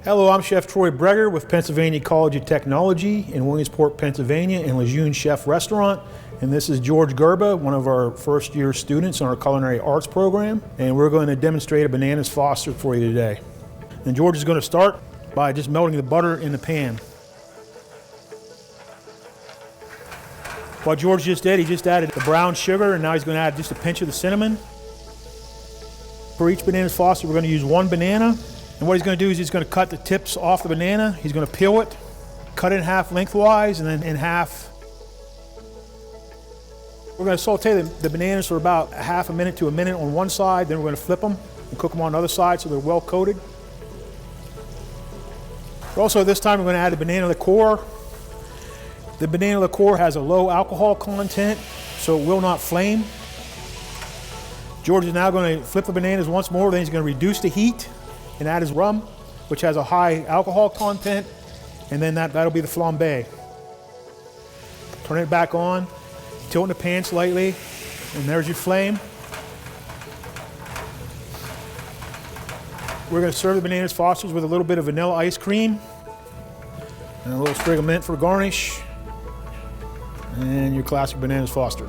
Hello, I'm Chef Troy Breger with Pennsylvania College of Technology in Williamsport, Pennsylvania, in Lejeune Chef Restaurant. And this is George Gerba, one of our first-year students on our culinary arts program. And we're going to demonstrate a bananas foster for you today. And George is going to start by just melting the butter in the pan. What George just did, he just added the brown sugar, and now he's going to add just a pinch of the cinnamon. For each bananas foster, we're going to use one banana. And what he's going to do is he's going to cut the tips off the banana. He's going to peel it, cut it in half lengthwise, and then in half. We're going to saute the bananas for about half a minute to a minute on one side. Then we're going to flip them and cook them on the other side so they're well coated. Also, this time we're going to add the banana liqueur. The banana liqueur has a low alcohol content, so it will not flame. George is now going to flip the bananas once more. Then he's going to reduce the heat and add his rum, which has a high alcohol content, and then that'll be the flambe. Turn it back on, tilt in the pan slightly, and there's your flame. We're going to serve the bananas fosters with a little bit of vanilla ice cream and a little sprig of mint for garnish, and your classic bananas foster.